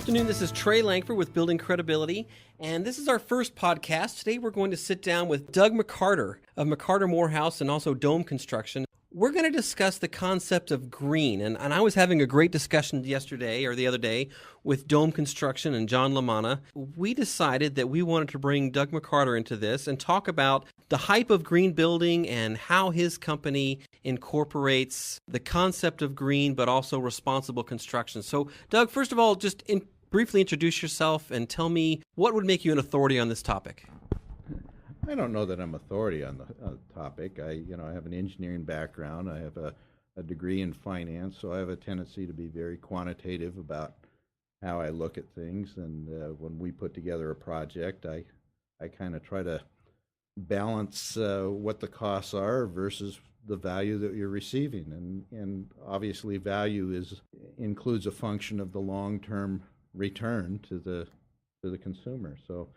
Afternoon, this is Trey Langford with Building Credibility, and this is our first podcast. Today we're going to sit down with Doug McCarter of McCarter Moorhouse and also Dome Construction. We're going to discuss the concept of green, and I was having a great discussion yesterday or the other day with Dome Construction and John LaManna. We decided that we wanted to bring Doug McCarter into this and talk about the hype of green building and how his company incorporates the concept of green but also responsible construction. So, Doug, first of all, just briefly introduce yourself and tell me what would make you an authority on this topic. I don't know that I'm authority on the topic. I have an engineering background. I have a degree in finance, so I have a tendency to be very quantitative about how I look at things. And when we put together a project, I kind of try to balance what the costs are versus the value that you're receiving. And obviously, value includes a function of the long-term return to the consumer. So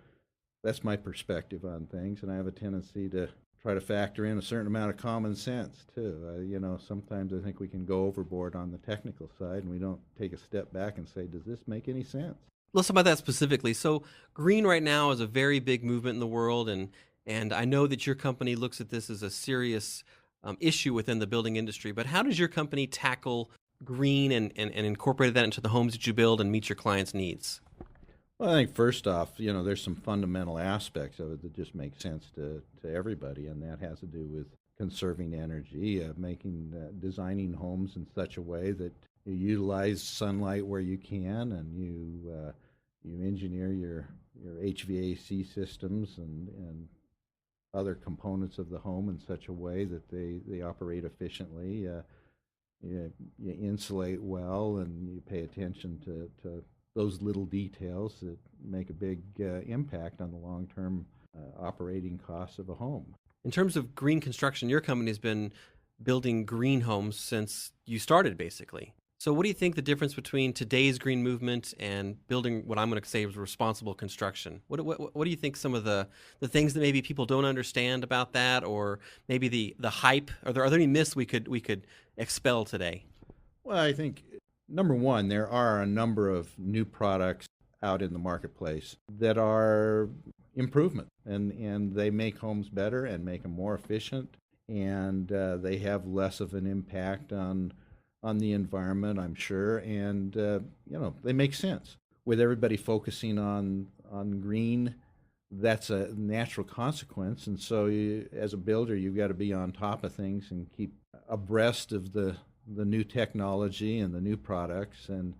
that's my perspective on things, and I have a tendency to try to factor in a certain amount of common sense too. Sometimes I think we can go overboard on the technical side, and we don't take a step back and say, does this make any sense? Let's talk about that specifically. So green right now is a very big movement in the world, and I know that your company looks at this as a serious issue within the building industry, but how does your company tackle green and incorporate that into the homes that you build and meet your clients' needs? Well, I think first off, there's some fundamental aspects of it that just make sense to everybody, and that has to do with conserving energy, designing homes in such a way that you utilize sunlight where you can, and you engineer your HVAC systems and other components of the home in such a way that they operate efficiently. You insulate well, and you pay attention to those little details that make a big impact on the long-term operating costs of a home. In terms of green construction, your company has been building green homes since you started, basically. So what do you think the difference between today's green movement and building what I'm going to say is responsible construction? What do you think some of the things that maybe people don't understand about that, or maybe the hype? Are there any myths we could expel today? Well, I think number one, there are a number of new products out in the marketplace that are improvement, and they make homes better and make them more efficient, and they have less of an impact on the environment, I'm sure, and they make sense. With everybody focusing on green, that's a natural consequence, and so as a builder, you've got to be on top of things and keep abreast of the new technology and the new products and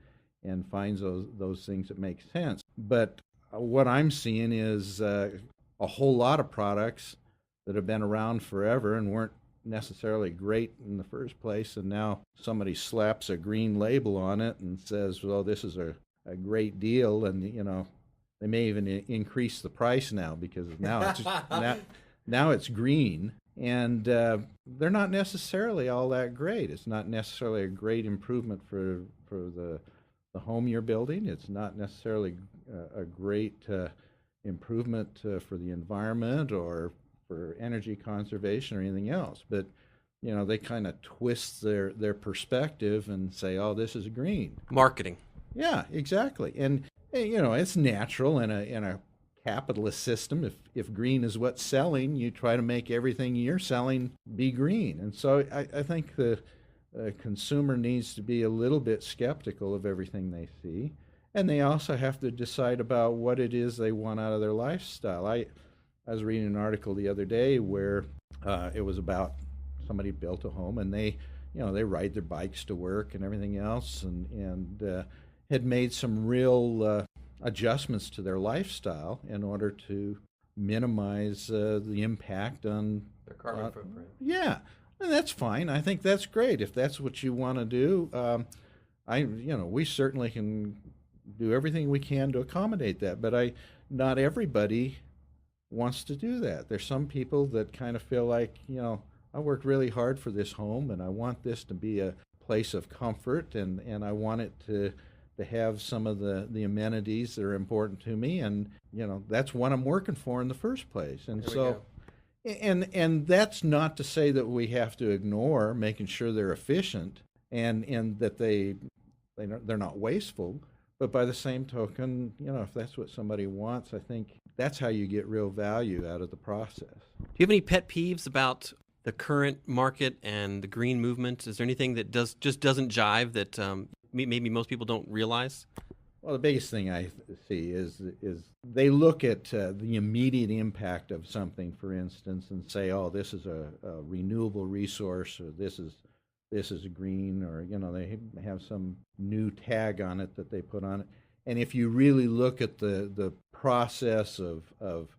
finds those things that make sense. But what I'm seeing is a whole lot of products that have been around forever and weren't necessarily great in the first place, and now somebody slaps a green label on it and says, well, this is a great deal, and they may even increase the price now because now it's now it's green. And they're not necessarily all that great. It's not necessarily a great improvement for the home you're building. It's not necessarily a great improvement for the environment or for energy conservation or anything else. But they kind of twist their perspective and say, "Oh, this is green." Marketing. Yeah, exactly. And it's natural in a capitalist system. If green is what's selling, you try to make everything you're selling be green. And so I think the consumer needs to be a little bit skeptical of everything they see, and they also have to decide about what it is they want out of their lifestyle. I was reading an article the other day where it was about somebody built a home, and they ride their bikes to work and everything else, and had made some real adjustments to their lifestyle in order to minimize the impact on their carbon footprint. Yeah, and that's fine. I think that's great if that's what you want to do. We certainly can do everything we can to accommodate that, but not everybody wants to do that. There's some people that kind of feel like, I worked really hard for this home, and I want this to be a place of comfort, and I want it to have some of the amenities that are important to me, and that's what I'm working for in the first place. And so, and that's not to say that we have to ignore making sure they're efficient and that they're not wasteful, But by the same token, if that's what somebody wants, I think that's how you get real value out of the process. Do you have any pet peeves about the current market and the green movement? Is there anything that just doesn't jive that maybe most people don't realize? Well, the biggest thing I see is they look at the immediate impact of something, for instance, and say, "Oh, this is a renewable resource," or "This is a green," or they have some new tag on it that they put on it. And if you really look at the process of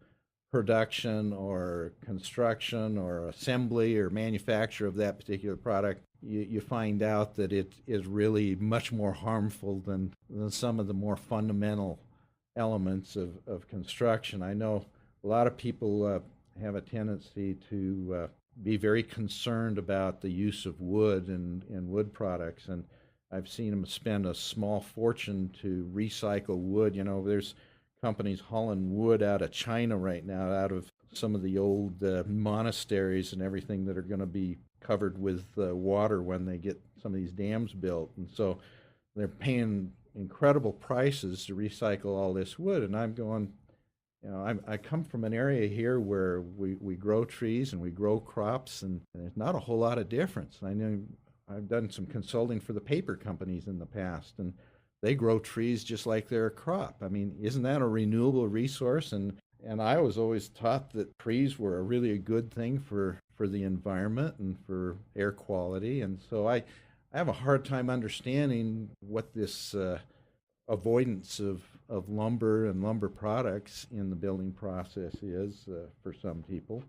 production or construction or assembly or manufacture of that particular product, you find out that it is really much more harmful than some of the more fundamental elements of construction. I know a lot of people have a tendency to be very concerned about the use of wood and wood products, and I've seen them spend a small fortune to recycle wood. There's companies hauling wood out of China right now, out of some of the old monasteries and everything that are going to be covered with water when they get some of these dams built. And so they're paying incredible prices to recycle all this wood. And I'm going, I come from an area here where we grow trees and we grow crops, and there's not a whole lot of difference. I know I've done some consulting for the paper companies in the past, and they grow trees just like they're a crop. I mean, isn't that a renewable resource? And I was always taught that trees were really a good thing for the environment and for air quality. And so I have a hard time understanding what this avoidance of lumber and lumber products in the building process is for some people.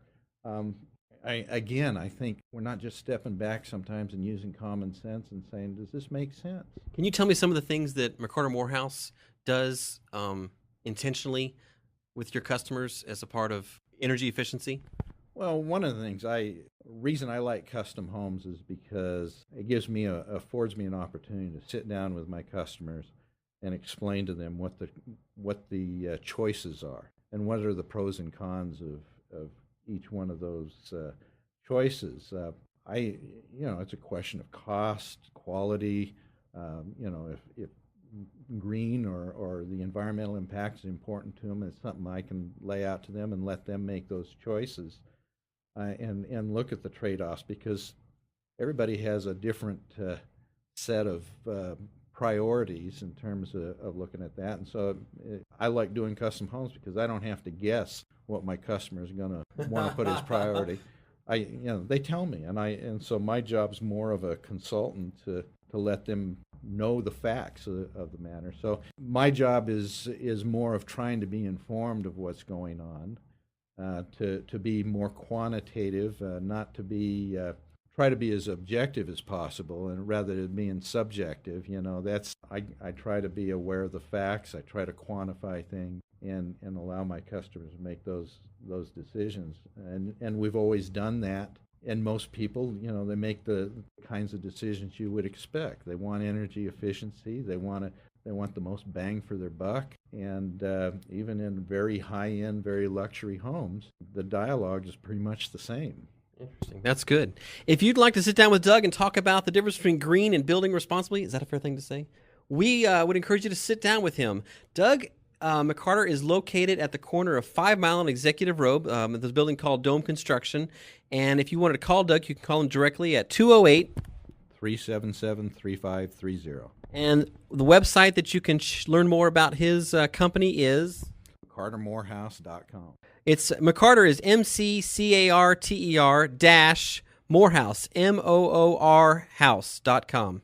I think we're not just stepping back sometimes and using common sense and saying, does this make sense? Can you tell me some of the things that McCarter Moorhouse does intentionally with your customers as a part of energy efficiency? Well, one of the things reason I like custom homes is because it affords me an opportunity to sit down with my customers and explain to them what the choices are and what are the pros and cons of each one of those choices. It's a question of cost, quality. If green or the environmental impact is important to them, it's something I can lay out to them and let them make those choices, and look at the trade-offs, because everybody has a different set of priorities in terms of looking at that. And so I like doing custom homes because I don't have to guess what my customer is going to want to put as priority. They tell me, and so my job's more of a consultant to let them know the facts of the matter. So my job is more of trying to be informed of what's going on, to be more quantitative, not to be try to be as objective as possible, and rather than being subjective. I try to be aware of the facts. I try to quantify things and allow my customers to make those decisions. And we've always done that. And most people, they make the kinds of decisions you would expect. They want energy efficiency. They want the most bang for their buck. And even in very high-end, very luxury homes, the dialogue is pretty much the same. Interesting. That's good. If you'd like to sit down with Doug and talk about the difference between green and building responsibly, is that a fair thing to say? We would encourage you to sit down with him. Doug McCarter is located at the corner of 5 Mile and Executive Road. There's a building called Dome Construction. And if you wanted to call Doug, you can call him directly at 208-377-3530. And the website that you can learn more about his company is McCarterMoorhouse.com. It's McCarter is McCarter - Moorhouse, MOOR house.com.